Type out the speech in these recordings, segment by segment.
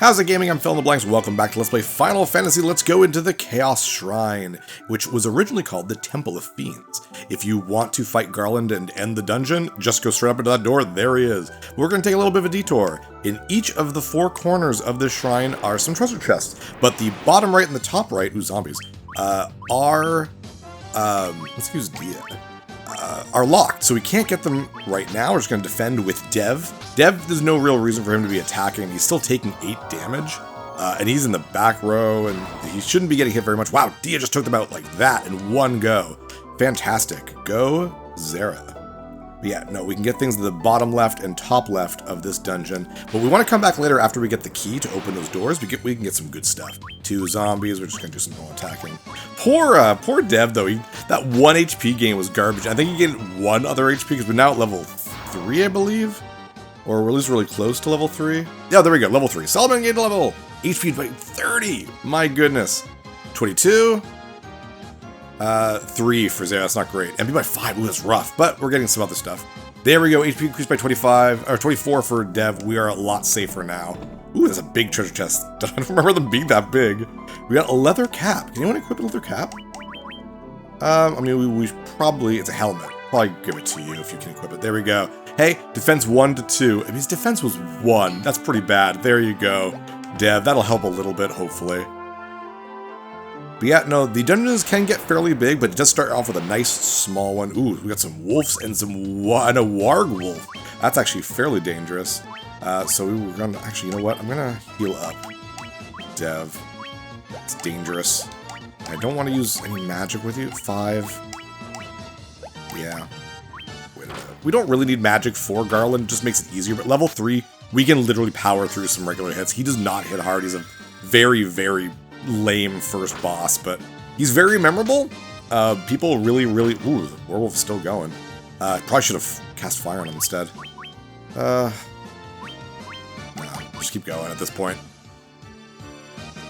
How's it gaming? I'm Phil in the Blanks. Welcome back to Let's Play Final Fantasy. Let's go into the Chaos Shrine, which was originally called the Temple of Fiends. If you want to fight Garland and end the dungeon, just go straight up into that door. There he is. We're going to take a little bit of a detour. In each of the four corners of this shrine are some treasure chests, but the bottom right and the top right, zombies, are locked, so we can't get them right now. We're just going to defend with Dev. Dev, there's no real reason for him to be attacking. He's still taking 8 damage, and he's in the back row, and he shouldn't be getting hit very much. Wow, Dia just took them out like that in one go. Fantastic. Go, Zera. But yeah, no, we can get things to the bottom left and top left of this dungeon, but we want to come back later after we get the key to open those doors. We can get some good stuff. 2 zombies, we're just going to do some more attacking. Poor Dev, though. That 1 HP gain was garbage. I think he gained 1 other HP because we're now at level 3, I believe. Or we're at least really close to level 3. Yeah, there we go, level 3. Solomon gained a level. HP by 30. My goodness. 22. 3 for Zera, that's not great. MP by 5, ooh, that's rough, but we're getting some other stuff. There we go, HP increased by 24 for Dev. We are a lot safer now. Ooh, that's a big treasure chest. I don't remember them being that big. We got a leather cap. Can anyone equip a leather cap? I mean, we probably, it's a helmet. Probably give it to you if you can equip it. There we go. Hey, defense 1 to 2. I mean, his defense was 1. That's pretty bad. There you go, Dev. That'll help a little bit, hopefully. But yeah, no, the dungeons can get fairly big, but it does start off with a nice small one. Ooh, we got some wolves and a warg wolf. That's actually fairly dangerous. So we were gonna, actually, you know what? I'm gonna heal up Dev. It's dangerous. I don't want to use any magic with you. 5. Yeah. Wait a minute. We don't really need magic for Garland, it just makes it easier. But level 3, we can literally power through some regular hits. He does not hit hard. He's a very, very lame first boss, but he's very memorable. People really, ooh, the werewolf's still going. Probably should have cast fire on him instead. No, just keep going at this point.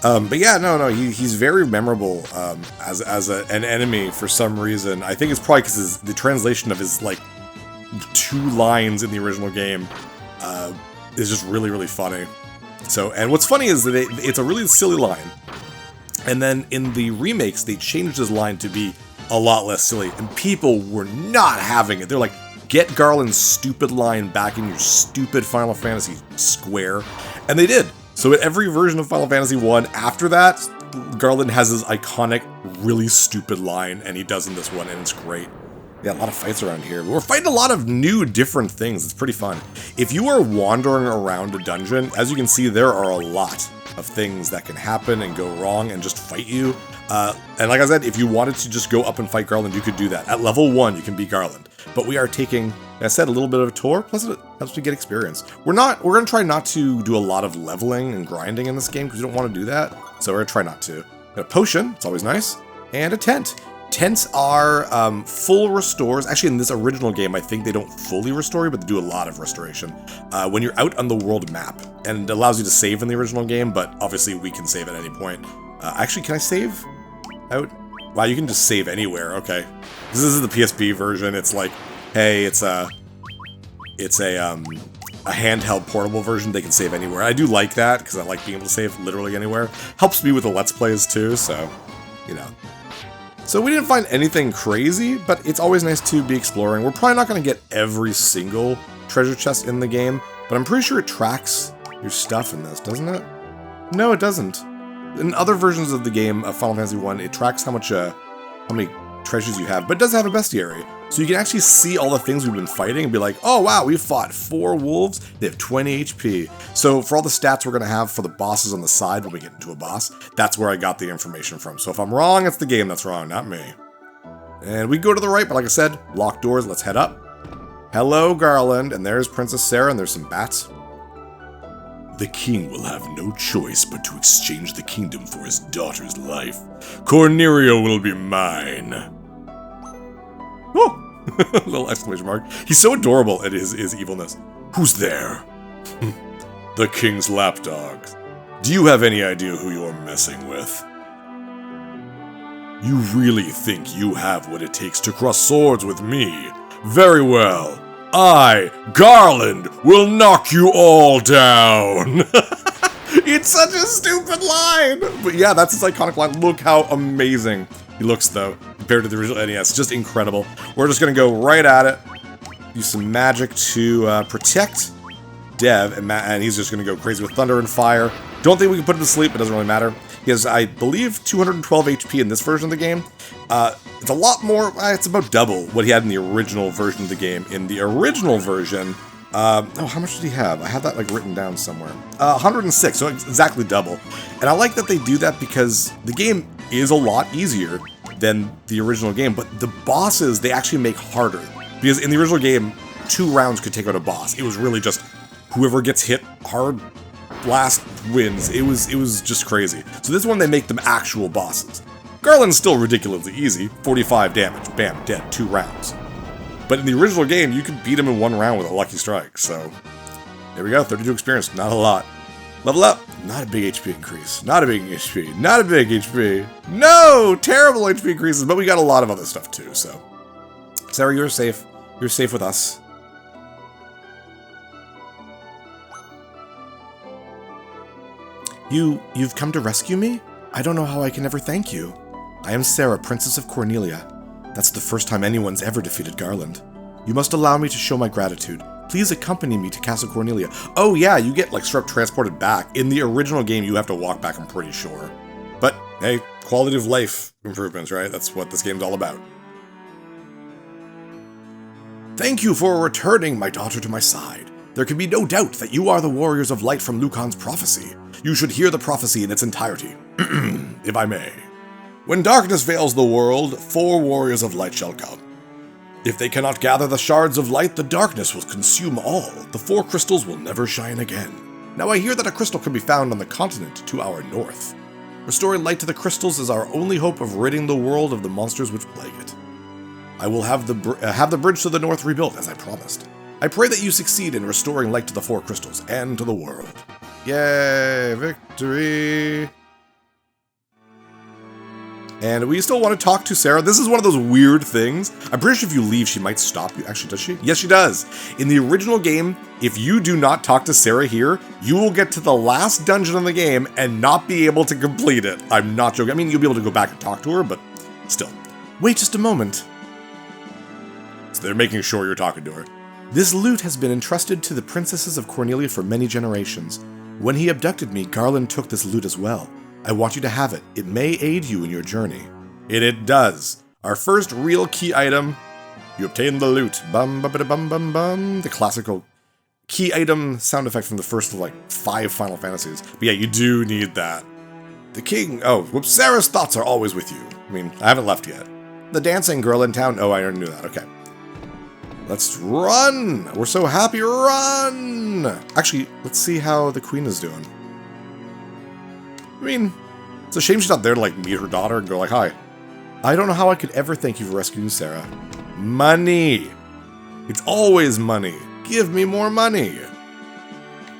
But yeah, no, he's very memorable as an enemy for some reason. I think it's probably because the translation of his, like, 2 lines in the original game is just really, really funny. So, and what's funny is that it's a really silly line. And then in the remakes, they changed his line to be a lot less silly. And people were not having it. They're like, get Garland's stupid line back in your stupid Final Fantasy square. And they did. So at every version of Final Fantasy 1 after that, Garland has his iconic, really stupid line. And he does in this one, and it's great. Yeah, a lot of fights around here. We're fighting a lot of new, different things. It's pretty fun. If you are wandering around a dungeon, as you can see, there are a lot of things that can happen and go wrong and just fight you. And like I said, if you wanted to just go up and fight Garland, you could do that. At level 1, you can beat Garland. But we are taking, like I said, a little bit of a tour, plus it helps you get experience. We're going to try not to do a lot of leveling and grinding in this game, because we don't want to do that. So we're going to try not to. Got a potion, it's always nice, and a tent. Tents are full restores. Actually, in this original game, I think they don't fully restore you, but they do a lot of restoration. When you're out on the world map, and it allows you to save in the original game, but obviously we can save at any point. Actually, can I save out? Wow, you can just save anywhere. Okay, this is the PSP version. It's like, hey, it's a handheld portable version. They can save anywhere. I do like that because I like being able to save literally anywhere. Helps me with the Let's Plays too. So, you know. So we didn't find anything crazy, but it's always nice to be exploring. We're probably not going to get every single treasure chest in the game, but I'm pretty sure it tracks your stuff in this, doesn't it? No, it doesn't. In other versions of the game, of Final Fantasy 1, it tracks how many treasures you have, but it does have a bestiary. So you can actually see all the things we've been fighting and be like, oh wow, we fought 4 wolves, they have 20 HP. So for all the stats we're going to have for the bosses on the side when we get into a boss, that's where I got the information from. So if I'm wrong, it's the game that's wrong, not me. And we go to the right, but like I said, locked doors, let's head up. Hello, Garland, and there's Princess Sarah, and there's some bats. The king will have no choice but to exchange the kingdom for his daughter's life. Cornerio will be mine. Oh! Little exclamation mark. He's so adorable at his evilness. Who's there? The king's lapdogs. Do you have any idea who you're messing with? You really think you have what it takes to cross swords with me? Very well. I, Garland, will knock you all down. It's such a stupid line! But yeah, that's his iconic line. Look how amazing he looks, though, compared to the original NES. Just incredible. We're just going to go right at it. Use some magic to protect Dev, and he's just going to go crazy with thunder and fire. Don't think we can put him to sleep. It doesn't really matter. He has, I believe, 212 HP in this version of the game. It's a lot more, it's about double what he had in the original version of the game. In the original version, oh, how much did he have? I have that, like, written down somewhere. 106, so exactly double. And I like that they do that because the game is a lot easier than the original game, but the bosses, they actually make harder. Because in the original game, 2 rounds could take out a boss. It was really just whoever gets hit hard last wins. It was just crazy. So this one, they make them actual bosses. Garland's still ridiculously easy. 45 damage. Bam, dead. 2 rounds. But in the original game, you could beat him in 1 round with a lucky strike. So there we go. 32 experience. Not a lot. Level up. Not a big HP increase. Not a big HP. Not a big HP. No! Terrible HP increases, but we got a lot of other stuff too, so. Sarah, you're safe. You're safe with us. You've come to rescue me? I don't know how I can ever thank you. I am Sarah, Princess of Cornelia. That's the first time anyone's ever defeated Garland. You must allow me to show my gratitude. Please accompany me to Castle Cornelia. Oh yeah, you get like straight up transported back. In the original game, you have to walk back, I'm pretty sure. But hey, quality of life improvements, right? That's what this game's all about. Thank you for returning my daughter to my side. There can be no doubt that you are the warriors of light from Lucan's prophecy. You should hear the prophecy in its entirety, if I may. When darkness veils the world, 4 warriors of light shall come. If they cannot gather the shards of light, the darkness will consume all. The 4 crystals will never shine again. Now I hear that a crystal can be found on the continent to our north. Restoring light to the crystals is our only hope of ridding the world of the monsters which plague it. I will have the bridge to the north rebuilt, as I promised. I pray that you succeed in restoring light to the 4 crystals and to the world. Yay, victory! And we still want to talk to Sarah. This is one of those weird things. I'm pretty sure if you leave, she might stop you. Actually, does she? Yes, she does. In the original game, if you do not talk to Sarah here, you will get to the last dungeon in the game and not be able to complete it. I'm not joking. I mean, you'll be able to go back and talk to her, but still. Wait just a moment. So they're making sure you're talking to her. This loot has been entrusted to the princesses of Cornelia for many generations. When he abducted me, Garland took this loot as well. I want you to have it. It may aid you in your journey. It does. Our first real key item. You obtain the loot. Bum, bum, bum, bum, bum. The classical key item sound effect from the first of like 5 Final Fantasies. But yeah, you do need that. The king. Oh, whoops. Sarah's thoughts are always with you. I mean, I haven't left yet. The dancing girl in town. Oh, I already knew that. Okay. Let's run! We're so happy, run! Actually, let's see how the queen is doing. I mean, it's a shame she's not there to, like, meet her daughter and go like, hi. I don't know how I could ever thank you for rescuing Sarah. Money! It's always money. Give me more money.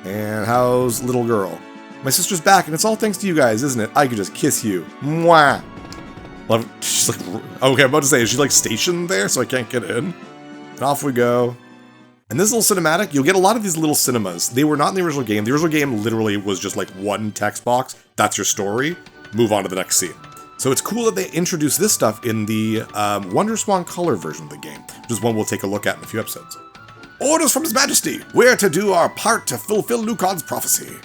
And how's little girl? My sister's back, and it's all thanks to you guys, isn't it? I could just kiss you. Mwah! Well, she's like, okay, I'm about to say, is she, like, stationed there so I can't get in? And off we go. And this little cinematic, you'll get a lot of these little cinemas. They were not in the original game. The original game literally was just like one text box. That's your story. Move on to the next scene. So it's cool that they introduced this stuff in the Wonderswan Color version of the game, which is one we'll take a look at in a few episodes. Orders from His Majesty! We're to do our part to fulfill Lucan's prophecy.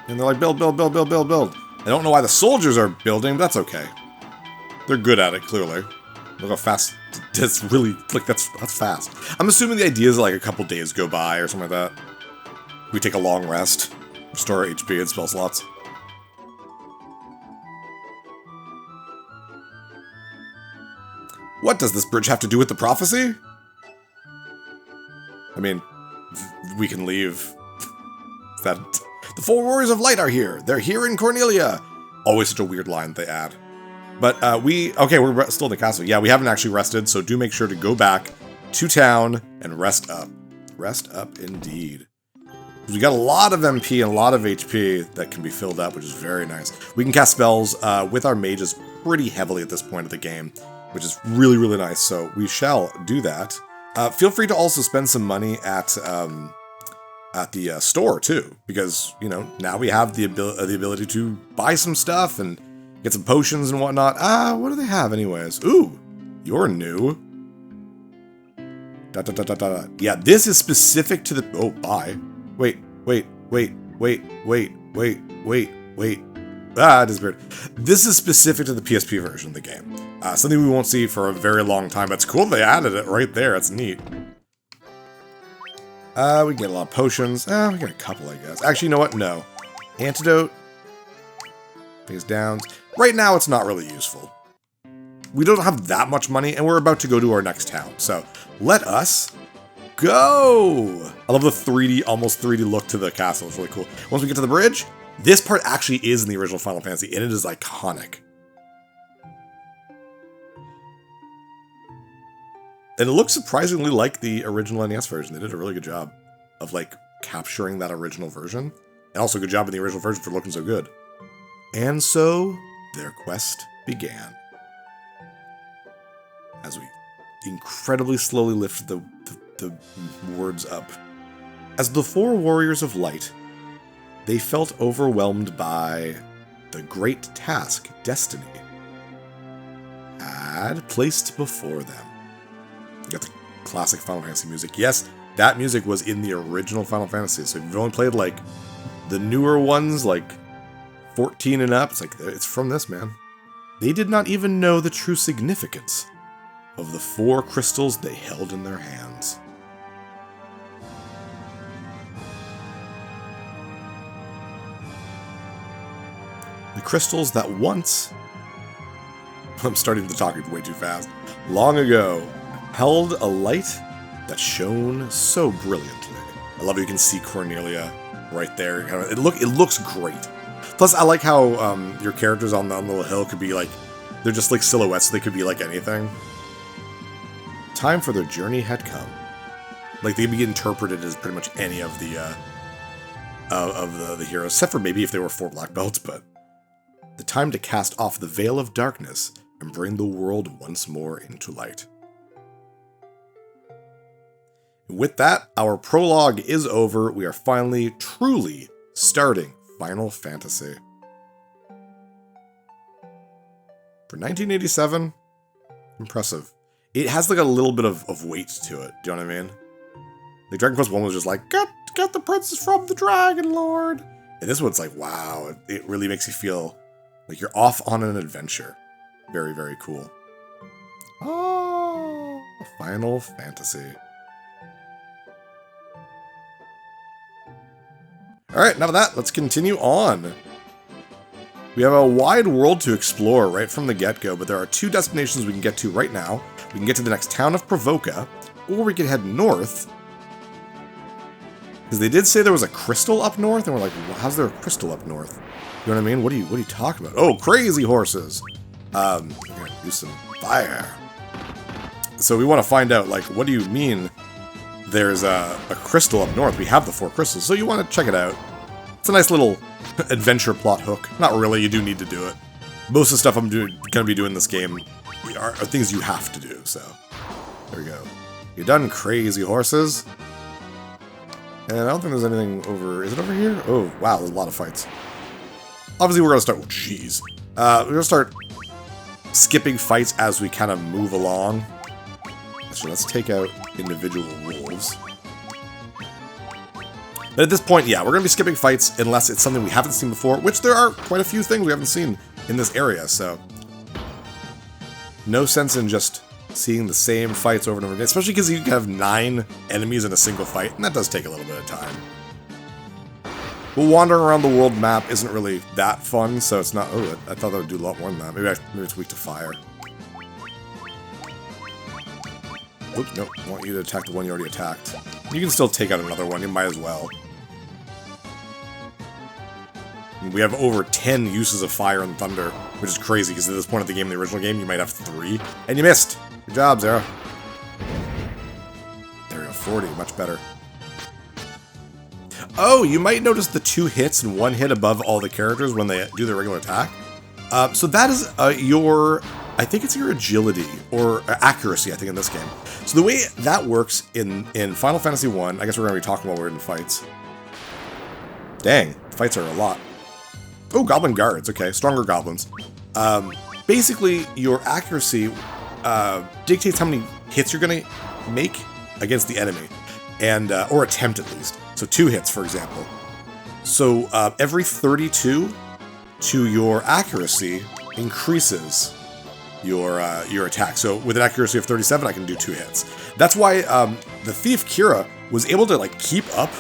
And they're like, build, build, build, build, build, build. I don't know why the soldiers are building, but that's okay. They're good at it, clearly. Look how fast, that's really, like, that's fast. I'm assuming the idea is like a couple days go by or something like that. We take a long rest, restore our HP and spell slots. What does this bridge have to do with the prophecy? I mean, we can leave. The 4 warriors of light are here. They're here in Cornelia. Always such a weird line they add. But okay, we're still in the castle. Yeah, we haven't actually rested, so do make sure to go back to town and rest up. Rest up indeed. We got a lot of MP and a lot of HP that can be filled up, which is very nice. We can cast spells with our mages pretty heavily at this point of the game, which is really, really nice, so we shall do that. Feel free to also spend some money at at the store too, because, you know, now we have the ability to buy some stuff and get some potions and whatnot. What do they have anyways? Ooh, you're new. Yeah, this is specific to the... Oh, bye. Wait. Ah, it disappeared. This is specific to the PSP version of the game. Something we won't see for a very long time, but it's cool they added it right there. That's neat. We get a lot of potions. We get a couple, I guess. Actually, you know what? No. Antidote. Face downs. Right now, it's not really useful. We don't have that much money, and we're about to go to our next town. So, let us go! I love the 3D, almost 3D look to the castle. It's really cool. Once we get to the bridge, this part actually is in the original Final Fantasy, and it is iconic. And it looks surprisingly like the original NES version. They did a really good job of, like, capturing that original version. And also a good job in the original version for looking so good. And so, their quest began. As we incredibly slowly lift the words up. As the four warriors of light, they felt overwhelmed by the great task destiny had placed before them. You got the classic Final Fantasy music. Yes, that music was in the original Final Fantasy, so if you've only played, like, the newer ones, like 14 and up, it's from this, man. They did not even know the true significance of the 4 crystals they held in their hands. The crystals that once... I'm starting to talk way too fast. Long ago, held a light that shone so brilliantly. I love how you can see Cornelia right there. It looks great. Plus, I like how your characters on the little hill could be like... They're just like silhouettes, so they could be like anything. Time for their journey had come. Like, they could be interpreted as pretty much any of the heroes, except for maybe if they were 4 black belts, but... The time to cast off the veil of darkness and bring the world once more into light. With that, our prologue is over. We are finally, truly starting Final Fantasy. For 1987, impressive. It has like a little bit of weight to it, do you know what I mean? Like Dragon Quest 1 was just like, get the princess from the Dragon Lord! And this one's like, wow, it really makes you feel like you're off on an adventure. Very, very cool. Oh, Final Fantasy. Alright, now with that, let's continue on. We have a wide world to explore right from the get-go, but there are 2 destinations we can get to right now. We can get to the next town of Provoca, or we can head north. Because they did say there was a crystal up north, and we're like, well, how's there a crystal up north? You know what I mean? What are you talking about? Oh, crazy horses! We're gonna do some fire. So we want to find out, like, what do you mean there's a crystal up north? We have the 4 crystals, so you want to check it out. It's a nice little adventure plot hook. Not really, you do need to do it. Most of the stuff I'm gonna be doing in this game are things you have to do, so. There we go. You done, crazy horses? And I don't think there's anything over... Is it over here? Oh, wow, there's a lot of fights. Obviously, we're gonna start... Oh, jeez. We're gonna start skipping fights as we kind of move along. So let's take out individual wolves. But at this point, yeah, we're gonna be skipping fights unless it's something we haven't seen before, which there are quite a few things we haven't seen in this area, so... No sense in just seeing the same fights over and over again, especially because you can have 9 enemies in a single fight, and that does take a little bit of time. But wandering around the world map isn't really that fun, so it's not... Oh, I thought that would do a lot more than that. Maybe it's weak to fire. Oops, nope. I want you to attack the one you already attacked. You can still take out another one, you might as well. We have over 10 uses of fire and thunder, which is crazy, because at this point of the game, the original game, you might have 3. And you missed! Good job, Zara. There we go, 40, much better. Oh, you might notice the 2 hits and 1 hit above all the characters when they do their regular attack. So that is your I think it's your agility or accuracy, I think, in this game. So the way that works in Final Fantasy 1, I guess we're going to be talking while we're in fights. Dang, fights are a lot. Oh, goblin guards, okay, stronger goblins. Basically, your accuracy dictates how many hits you're going to make against the enemy, and or attempt at least. So 2 hits, for example. So every 32 to your accuracy increases your attack. So with an accuracy of 37, I can do 2 hits. That's why the thief Kira was able to like keep up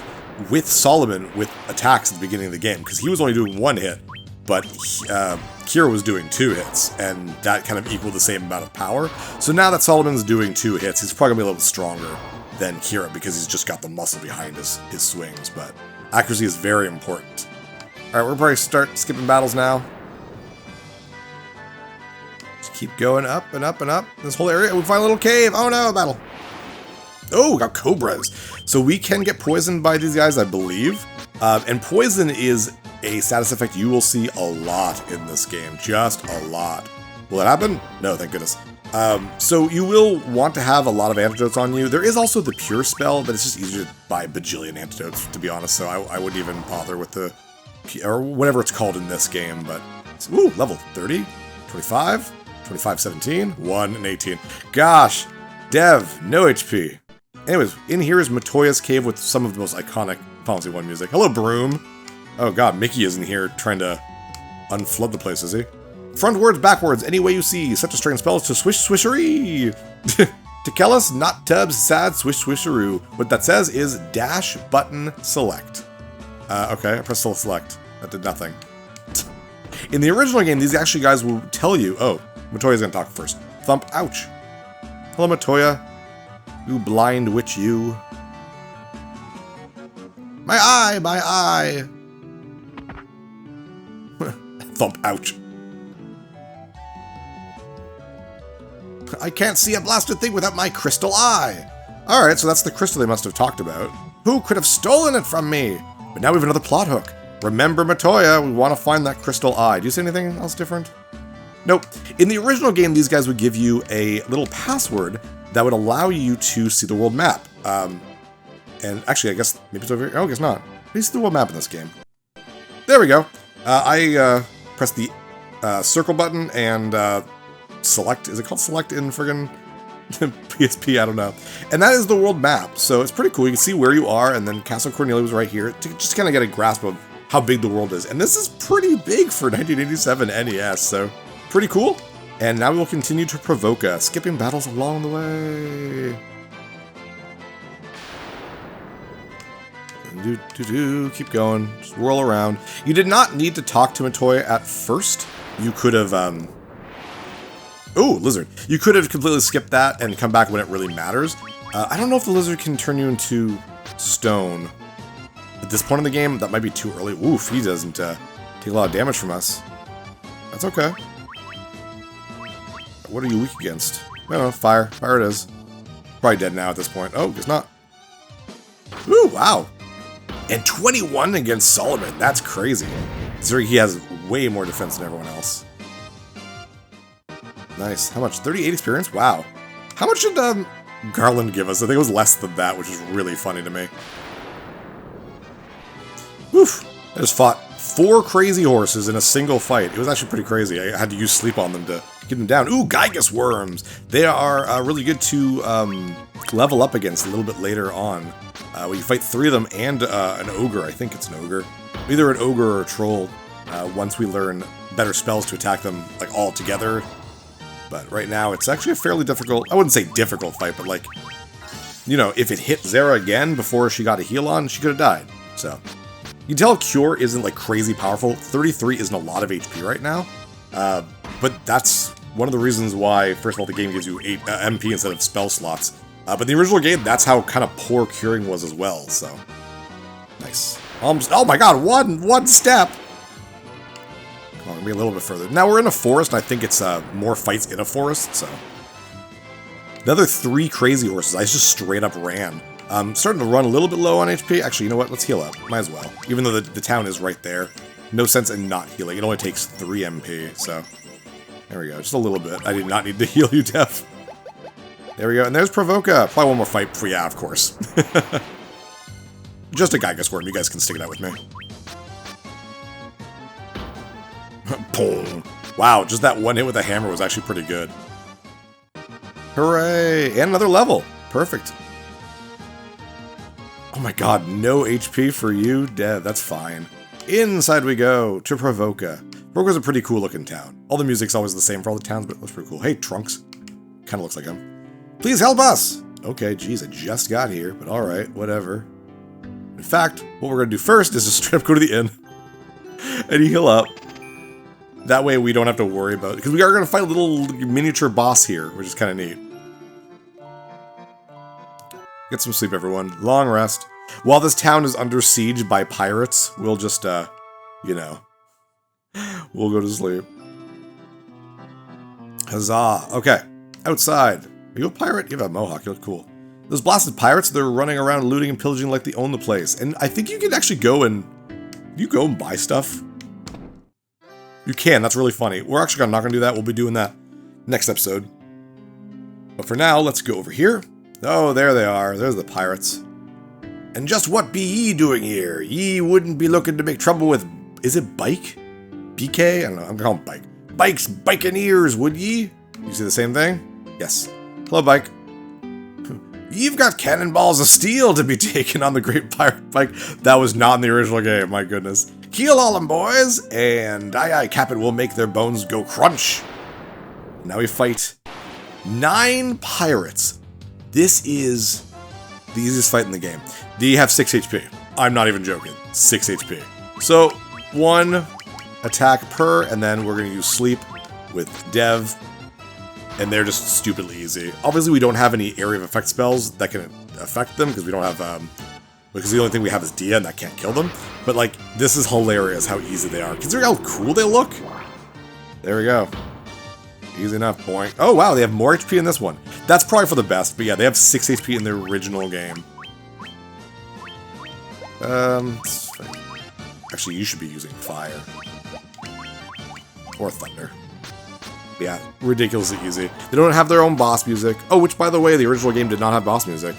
with Solomon with attacks at the beginning of the game, because he was only doing 1 hit, but Kira was doing 2 hits, and that kind of equaled the same amount of power. So now that Solomon's doing 2 hits, he's probably gonna be a little bit stronger than Kira because he's just got the muscle behind his swings, but accuracy is very important. Alright, we'll probably start skipping battles now. Just keep going up and up and up. This whole area, we find a little cave. Oh no, battle. Oh, we got cobras. So we can get poisoned by these guys, I believe. And poison is a status effect you will see a lot in this game. Just a lot. Will it happen? No, thank goodness. So you will want to have a lot of antidotes on you. There is also the pure spell, but it's just easier to buy a bajillion antidotes, to be honest. So I wouldn't even bother with the, or whatever it's called in this game. But, ooh, level 30, 25, 25, 17, 1, and 18. Gosh, Dev, no HP. Anyways, in here is Matoya's cave with some of the most iconic Final Fantasy 1 music. Hello, Broom. Oh god, Mickey is in here trying to unflood the place, is he? Frontwards, backwards, any way you see. Such a strange spell is to swish swishery. To Kellis, not tubs, sad swish swisheroo. What that says is dash button select. Okay, I pressed select. That did nothing. In the original game, these actually guys will tell you. Oh, Matoya's gonna talk first. Thump, ouch. Hello, Matoya. You blind witch, you. My eye, my eye. Thump, ouch. I can't see a blasted thing without my crystal eye. Alright, so that's the crystal they must have talked about. Who could have stolen it from me? But now we have another plot hook. Remember Matoya, we want to find that crystal eye. Do you see anything else different? Nope. In the original game, these guys would give you a little password that would allow you to see the world map. And actually, I guess maybe it's over here. Oh, I guess not. You see the world map in this game. There we go. I pressed the circle button and select. Is it called select in friggin' PSP? I don't know. And that is the world map. So it's pretty cool. You can see where you are, and then Castle Cornelia was right here to just kind of get a grasp of how big the world is. And this is pretty big for 1987 NES, so pretty cool. And now we will continue to provoke us, skipping battles along the way. Keep going, just whirl around. You did not need to talk to Matoya at first. You could have, oh, lizard. You could have completely skipped that and come back when it really matters. I don't know if the lizard can turn you into stone. At this point in the game, that might be too early. Oof, he doesn't take a lot of damage from us. That's okay. What are you weak against? I don't know, fire. Fire it is. Probably dead now at this point. Oh, it's not. Ooh, wow. And 21 against Solomon. That's crazy. Considering he has way more defense than everyone else. Nice. How much? 38 experience? Wow. How much did Garland give us? I think it was less than that, which is really funny to me. Woof. I just fought 4 crazy horses in a single fight. It was actually pretty crazy. I had to use sleep on them to get them down. Ooh, Gygus worms. They are really good to level up against a little bit later on. We fight 3 of them and an ogre. I think it's an ogre. Either an ogre or a troll. Once we learn better spells to attack them like all together. But right now it's actually a fairly difficult, I wouldn't say difficult fight, but like, you know, if it hit Zera again before she got a heal on, she could have died. So you can tell Cure isn't like crazy powerful. 33 isn't a lot of HP right now. But that's one of the reasons why, first of all, the game gives you 8 MP instead of spell slots. But in the original game, that's how kind of poor curing was as well, so. Nice. Almost, oh my god, one step! Come on, be a little bit further. Now we're in a forest, and I think it's more fights in a forest, so. Another 3 crazy horses. I just straight up ran. Starting to run a little bit low on HP. Actually, you know what? Let's heal up. Might as well. Even though the town is right there. No sense in not healing. It only takes 3 MP, so. There we go, just a little bit. I did not need to heal you, Dev. There we go, and there's Provoka. Probably one more fight for, yeah, of course. Just a Giga Squirm, you guys can stick it out with me. Boom. Wow, just that one hit with the hammer was actually pretty good. Hooray! And another level. Perfect. Oh my god, no HP for you, Dev. That's fine. Inside we go to Provoka. Provoka's a pretty cool looking town. All the music's always the same for all the towns, but it looks pretty cool. Hey, Trunks. Kind of looks like him. Please help us! Okay, geez, I just got here, but alright, whatever. In fact, what we're going to do first is just straight up go to the inn and heal up. That way we don't have to worry about it, because we are going to fight a little miniature boss here, which is kind of neat. Get some sleep, everyone. Long rest. While this town is under siege by pirates, we'll just, you know, we'll go to sleep. Huzzah. Okay, outside. Are you a pirate? You have a mohawk, you look cool. Those blasted pirates, they're running around looting and pillaging like they own the place. And I think you can actually go and... You go and buy stuff? You can, that's really funny. We're actually not going to do that, we'll be doing that next episode. But for now, let's go over here. Oh, there they are. There's the pirates. And just what be ye doing here? Ye wouldn't be looking to make trouble with... Is it Bike? BK? I don't know, I'm calling him Bike. Bike's Bikeneers, would ye? You see the same thing? Yes. Hello, Bike. You've got cannonballs of steel to be taken on the Great Pirate Bike. That was not in the original game, my goodness. Keel all them, boys, and aye, Captain will make their bones go crunch. Now we fight 9 pirates. This is the easiest fight in the game. They have 6 HP. I'm not even joking. 6 HP. So, 1 attack per, and then we're going to use Sleep with Dev. And they're just stupidly easy. Obviously, we don't have any area of effect spells that can affect them, because we don't have, because the only thing we have is Dia, and that can't kill them. But, like, this is hilarious how easy they are. Considering how cool they look. There we go. Easy enough, boing. Oh, wow, they have more HP in this one. That's probably for the best, but yeah, they have 6 HP in the original game. Actually, you should be using Fire. Or Thunder. Yeah, ridiculously easy. They don't have their own boss music. Oh, which, by the way, the original game did not have boss music.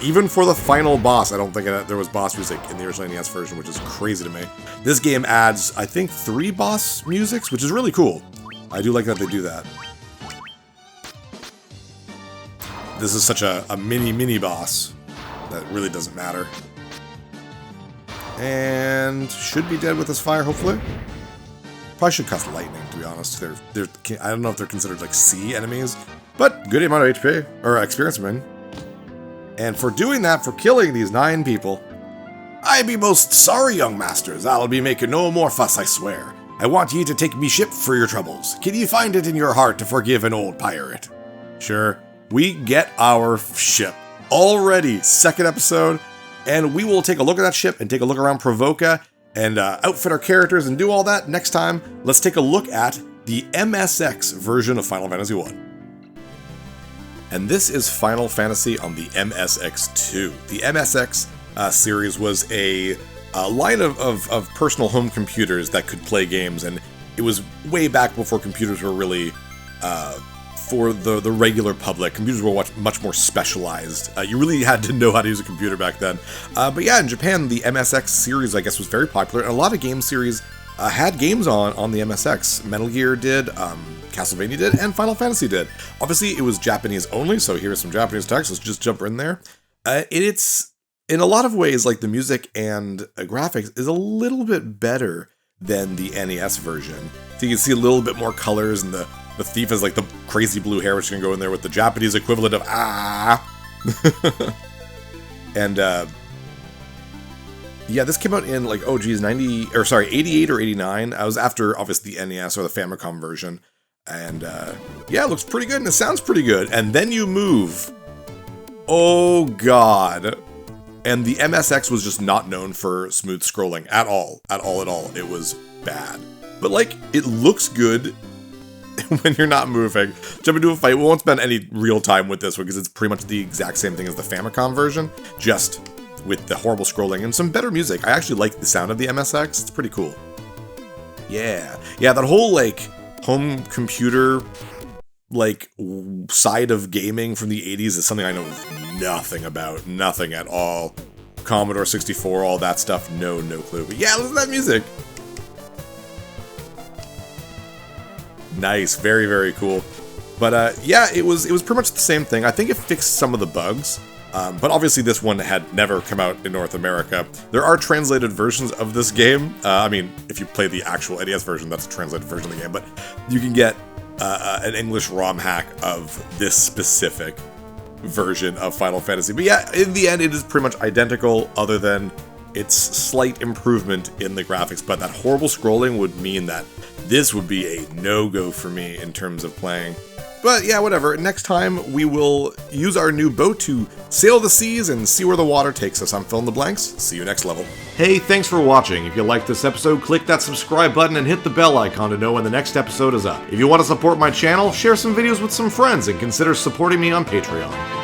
Even for the final boss, I don't think there was boss music in the original NES version, which is crazy to me. This game adds, I think, 3 boss musics, which is really cool. I do like that they do that. This is such a mini boss that really doesn't matter. And should be dead with this fire, hopefully. Probably should cast lightning, to be honest. I don't know if they're considered like sea enemies, but good amount of HP, or experience, I mean. And for doing that, for killing these 9 people, I be most sorry, young masters. I'll be making no more fuss, I swear. I want ye to take me ship for your troubles. Can ye find it in your heart to forgive an old pirate? Sure, we get our ship. Already, 2nd episode, and we will take a look at that ship and take a look around Provoka and outfit our characters and do all that. Next time, let's take a look at the MSX version of Final Fantasy I. And this is Final Fantasy on the MSX2. The MSX series was a line of personal home computers that could play games, and it was way back before computers were really for the regular public. Computers were much more specialized. You really had to know how to use a computer back then. But yeah, in Japan, the MSX series, I guess, was very popular, and a lot of game series had games on the MSX. Metal Gear did, Castlevania did, and Final Fantasy did. Obviously, it was Japanese only, so here's some Japanese text. Let's just jump in there. It's, in a lot of ways, like the music and graphics is a little bit better than the NES version. So you can see a little bit more colors, and the thief has like the crazy blue hair, which can go in there with the Japanese equivalent of ah. And yeah, this came out in like 88 or 89. I was after obviously the NES or the Famicom version, and yeah, it looks pretty good and it sounds pretty good. And then you move. Oh god. And the MSX was just not known for smooth scrolling at all. It was bad. But like, it looks good when you're not moving. Jump into a fight. We won't spend any real time with this one because it's pretty much the exact same thing as the Famicom version, just with the horrible scrolling and some better music. I actually like the sound of the MSX. It's pretty cool. Yeah, that whole like home computer like side of gaming from the 80s is something I know nothing about, nothing at all. Commodore 64, all that stuff, no clue. But yeah, listen to that music. Nice, very, very cool. But yeah, it was pretty much the same thing. I think it fixed some of the bugs, but obviously this one had never come out in North America. There are translated versions of this game. I mean, if you play the actual NES version, that's a translated version of the game, but you can get an English ROM hack of this specific version of Final Fantasy. But yeah, in the end, it is pretty much identical, other than its slight improvement in the graphics, but that horrible scrolling would mean that this would be a no-go for me in terms of playing. But yeah, whatever. Next time, we will use our new boat to sail the seas and see where the water takes us. I'm Fill in the Blanks. See you next level. Hey, thanks for watching. If you liked this episode, click that subscribe button and hit the bell icon to know when the next episode is up. If you want to support my channel, share some videos with some friends and consider supporting me on Patreon.